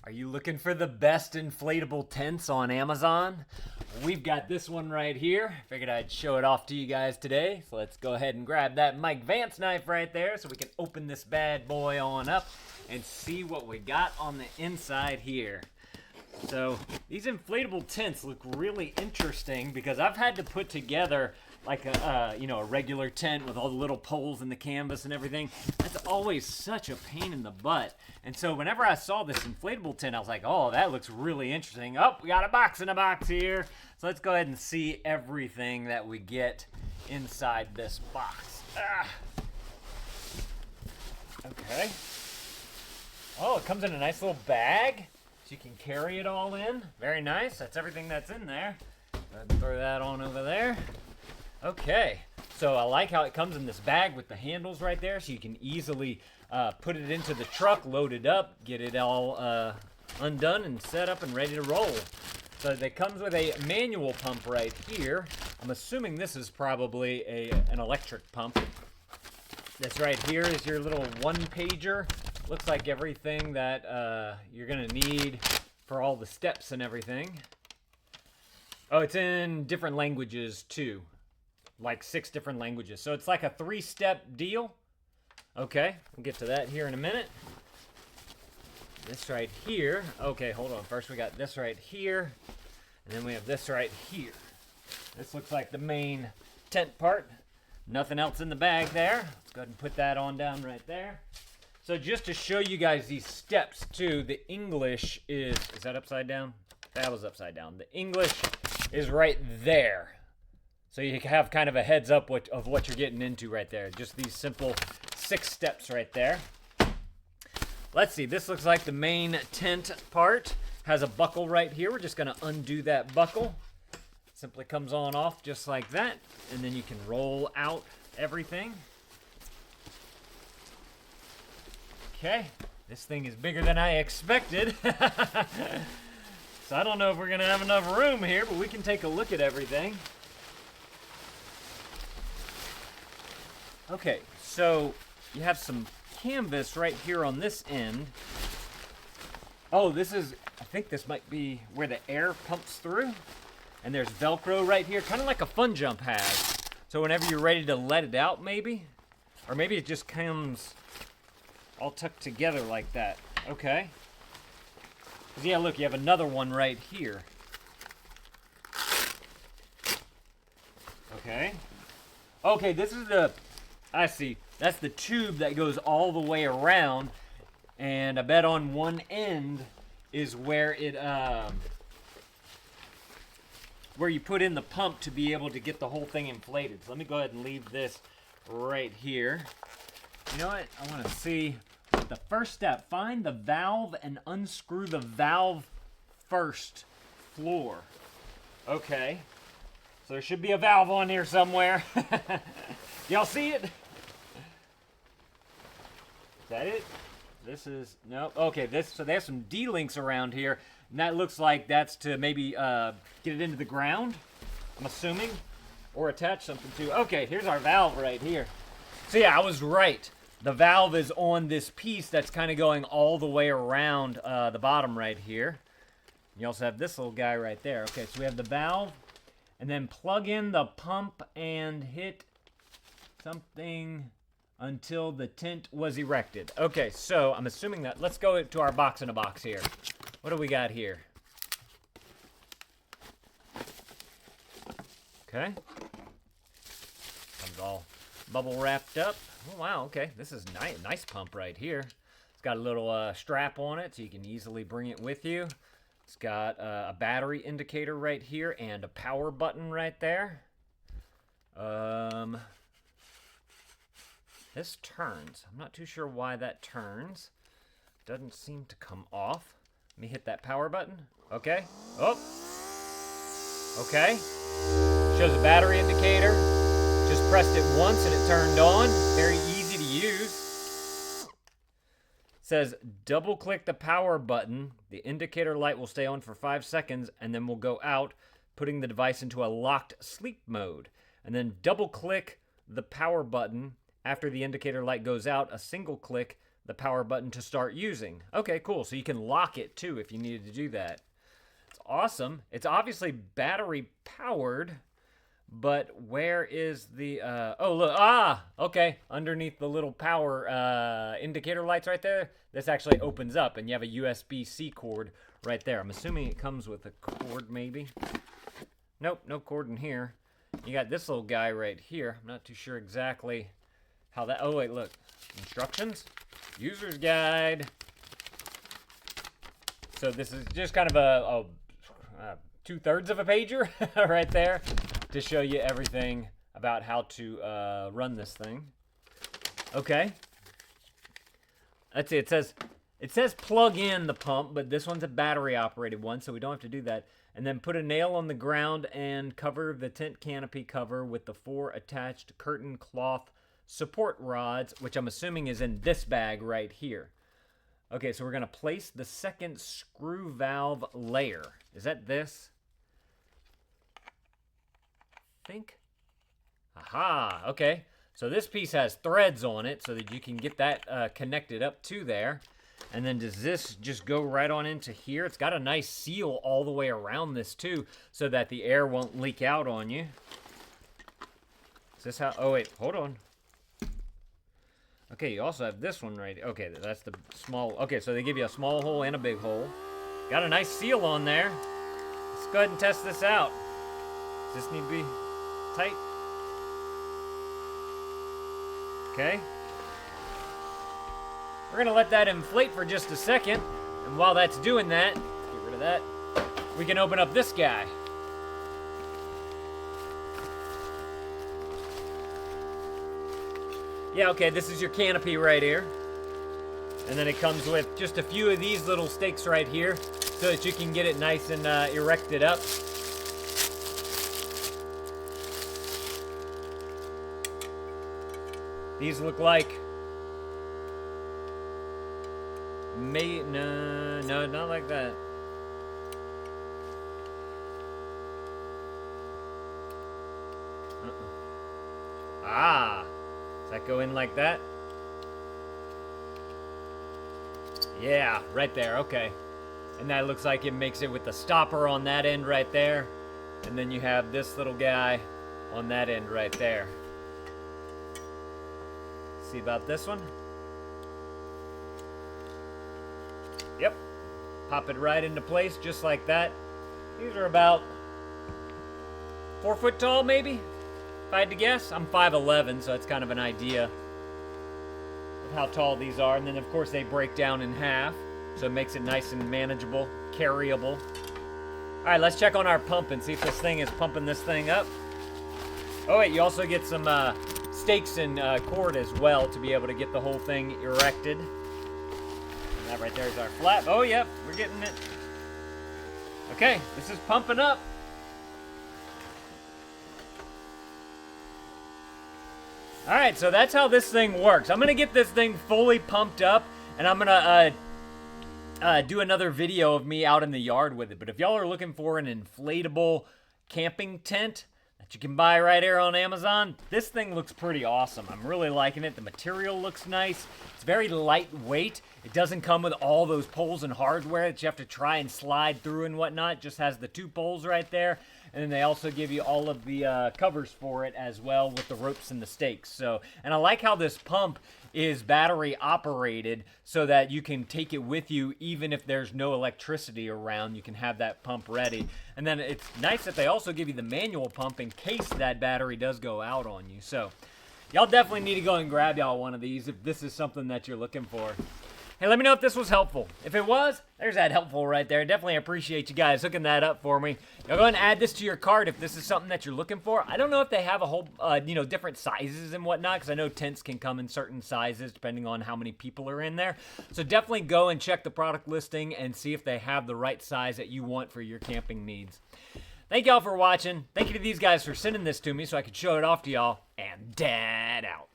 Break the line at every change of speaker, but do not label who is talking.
Are you looking for the best inflatable tents on Amazon? We've got this one right here. Figured I'd show it off to you guys today. So let's go ahead and grab that Mike Vance knife right there so we can open this bad boy on up and see what we got on the inside here. So these inflatable tents look really interesting because I've had to put together like a regular tent with all the little poles in the canvas and everything. That's always such a pain in the butt. And so whenever I saw this inflatable tent, I was like, oh, that looks really interesting. Oh, we got a box in a box here. So let's go ahead and see everything that we get inside this box. Okay. Oh, it comes in a nice little bag. So you can carry it all in. Very nice. That's everything that's in there. Go ahead and throw that on over there. Okay. So I like how it comes in this bag with the handles right there, so you can easily put it into the truck, load it up, get it all undone and set up and ready to roll. So it comes with a manual pump right here. I'm assuming this is probably an electric pump. This right here is your little one-pager. Looks like everything that you're gonna need for all the steps and everything. Oh, it's in different languages too. Like 6 different languages. So it's like a 3-step deal. Okay, we'll get to that here in a minute. This right here. Okay, hold on. First we got this right here. And then we have this right here. This looks like the main tent part. Nothing else in the bag there. Let's go ahead and put that on down right there. So just to show you guys these steps too, the English is that upside down? That was upside down. The English is right there. So you have kind of a heads up of what you're getting into right there. Just these simple 6 steps right there. Let's see, this looks like the main tent part. Has a buckle right here. We're just gonna undo that buckle. Simply comes on off just like that. And then you can roll out everything. Okay, this thing is bigger than I expected. So I don't know if we're gonna have enough room here, but we can take a look at everything. Okay, so you have some canvas right here on this end. Oh, I think this might be where the air pumps through. And there's Velcro right here, kind of like a Fun Jump has. So whenever you're ready to let it out, maybe. Or maybe it just comes all tucked together like that. Okay. 'Cause yeah, look, you have another one right here. Okay. Okay, this is I see. That's the tube that goes all the way around. And I bet on one end is where it, where you put in the pump to be able to get the whole thing inflated. So let me go ahead and leave this right here. You know what? I want to see the first step. Find the valve and unscrew the valve first floor. Okay. So there should be a valve on here somewhere. Y'all see it? Is that it? This is, no. Okay, so there's some D-links around here. And that looks like that's to maybe get it into the ground, I'm assuming. Or attach something to. Okay, here's our valve right here. So yeah, I was right. The valve is on this piece that's kind of going all the way around the bottom right here. You also have this little guy right there. Okay, so we have the valve. And then plug in the pump and hit something until the tent was erected. Okay, so I'm assuming that. Let's go to our box in a box here. What do we got here? Okay. Comes all bubble wrapped up. Oh, wow, okay. This is nice pump right here. It's got a little strap on it so you can easily bring it with you. It's got a battery indicator right here and a power button right there. This turns. I'm not too sure why that turns. Doesn't seem to come off. Let me hit that power button. Okay. Oh. Okay. Shows a battery indicator. Just pressed it once and it turned on. Very easy to use. Says double click the power button. The indicator light will stay on for 5 seconds and then will go out, putting the device into a locked sleep mode. And then double click the power button. After the indicator light goes out, a single click the power button to start using. Okay, cool. So you can lock it too if you needed to do that. It's awesome. It's obviously battery powered, but where is the, oh, look, okay. Underneath the little power indicator lights right there, this actually opens up and you have a USB-C cord right there. I'm assuming it comes with a cord maybe. Nope, no cord in here. You got this little guy right here. I'm not too sure exactly how that, oh wait, look. Instructions, user's guide. So this is just kind of a 2/3 of a pager right there to show you everything about how to run this thing. Okay. Let's see, it says plug in the pump, but this one's a battery operated one, so we don't have to do that. And then put a nail on the ground and cover the tent canopy cover with the 4 attached curtain cloth support rods, which I'm assuming is in this bag right here. Okay, so we're going to place the second screw valve layer. Is that this? I think. Aha, okay. So this piece has threads on it so that you can get that connected up to there. And then does this just go right on into here? It's got a nice seal all the way around this too, so that the air won't leak out on you. Is this how, oh wait, hold on. Okay, you also have this one right, okay, that's the small, okay, so they give you a small hole and a big hole. Got a nice seal on there. Let's go ahead and test this out. Does this need to be tight? Okay. We're gonna let that inflate for just a second, and while that's doing that, get rid of that, we can open up this guy. Yeah, okay, this is your canopy right here. And then it comes with just a few of these little stakes right here so that you can get it nice and erected up. These look like no, not like that. Does that go in like that? Yeah, right there, okay. And that looks like it makes it with the stopper on that end right there. And then you have this little guy on that end right there. See about this one? Yep. Pop it right into place just like that. These are about 4 foot tall maybe, if I had to guess. I'm 5'11", so it's kind of an idea of how tall these are. And then of course they break down in half, so it makes it nice and manageable, carryable. All right, let's check on our pump and see if this thing is pumping this thing up. Oh wait, you also get some stakes and cord as well to be able to get the whole thing erected. And that right there is our flap. Oh yep, we're getting it. Okay, this is pumping up. All right, so that's how this thing works. I'm gonna get this thing fully pumped up, and I'm gonna do another video of me out in the yard with it. But if y'all are looking for an inflatable camping tent that you can buy right here on Amazon, this thing looks pretty awesome. I'm really liking it. The material looks nice. It's very lightweight. It doesn't come with all those poles and hardware that you have to try and slide through and whatnot. It just has the 2 poles right there. And then they also give you all of the covers for it as well with the ropes and the stakes. So, and I like how this pump is battery operated so that you can take it with you even if there's no electricity around. You can have that pump ready. And then it's nice that they also give you the manual pump in case that battery does go out on you. So y'all definitely need to go and grab y'all one of these if this is something that you're looking for. Hey, let me know if this was helpful. If it was, there's that helpful right there. Definitely appreciate you guys hooking that up for me. Now go ahead and add this to your cart if this is something that you're looking for. I don't know if they have a whole, different sizes and whatnot, because I know tents can come in certain sizes depending on how many people are in there. So definitely go and check the product listing and see if they have the right size that you want for your camping needs. Thank y'all for watching. Thank you to these guys for sending this to me so I could show it off to y'all. And Dad out.